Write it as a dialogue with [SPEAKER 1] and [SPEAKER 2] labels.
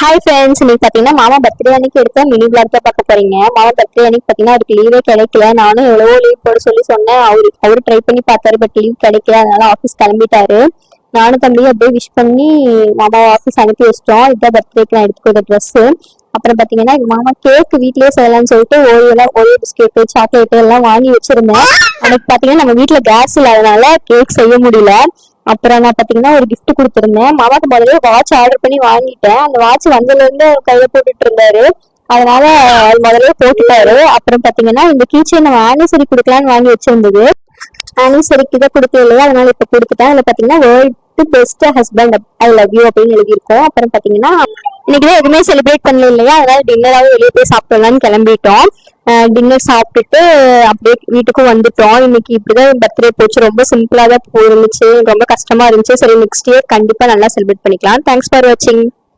[SPEAKER 1] Hi friends, இன்னைக்கு பார்த்தீங்கன்னா மாமா பர்த்டே அன்னைக்கு எடுத்த மினி பிளாக் தான் பார்க்க போறீங்க. மாமா பர்த்டே அன்னைக்கு பார்த்தீங்கன்னா அவருக்கு லீவே கிடைக்கல. நானும் எவ்வளவோ லீவ் போட சொல்லி சொன்னேன். அவரு ட்ரை பண்ணி பார்த்தாரு, பட் லீவ் கிடைக்கல. அதனால ஆஃபீஸ் கிளம்பிட்டாரு. நானும் தம்பி அப்படியே விஷ் பண்ணி மாமா ஆஃபீஸ் அனுப்பி வச்சிட்டோம். இதுதான் பர்த்டேக்கு நான் எடுத்துக்கிட்ட ட்ரெஸ். அப்புறம் பார்த்தீங்கன்னா எங்க மாமா கேக் வீட்லயே செய்யலாம்னு சொல்லிட்டு ஓரியோ பிஸ்கெட்டு சாக்லேட்டு எல்லாம் வாங்கி வச்சிருந்தேன். அன்னைக்கு பார்த்தீங்கன்னா நம்ம வீட்டில் கேஸ் இல்லாதனால கேக் செய்ய முடியல. அப்புறம் நான் பாத்தீங்கன்னா ஒரு கிஃப்ட் கொடுத்துருந்தேன். மாமாக்கு முதல்ல வாட்ச் ஆர்டர் பண்ணி வாங்கிட்டேன். அந்த வாட்ச் வந்ததுல இருந்து கையில போட்டுட்டு இருந்தாரு. அதனால அது முதல்ல போட்டுட்டாரு. அப்புறம் பாத்தீங்கன்னா இந்த கீச்சை நம்ம ஆனிவர்சரி கொடுக்கலான்னு வாங்கி வச்சிருந்தது. ஆனிவர்சரிக்கு இதை கொடுக்கல இல்லையா, அதனால இப்ப கொடுத்துட்டேன். அதுல பாத்தீங்கன்னா world best husband I love you அப்படின்னு எழுதியிருக்கோம். அப்புறம் பாத்தீங்கன்னா இன்னைக்குதான் எதுவுமே செலிப்ரேட் பண்ணல இல்லையா, அதனால டின்னராவது வெளியே போய் சாப்பிடலாம்னு கிளம்பிட்டோம். டின்னர் சாப்பிட்டுட்டு அப்படியே வீட்டுக்கும் வந்துட்டோம். இன்னைக்கு இப்படிதான் பர்த்டே போச்சு. ரொம்ப சிம்பிளா தான் போயிருந்துச்சு. ரொம்ப கஷ்டமா இருந்துச்சு. சரி, நெக்ஸ்ட் இயர் கண்டிப்பா நல்லா செலிப்ரேட் பண்ணிக்கலாம். தேங்க்ஸ் ஃபார் வாட்சிங்.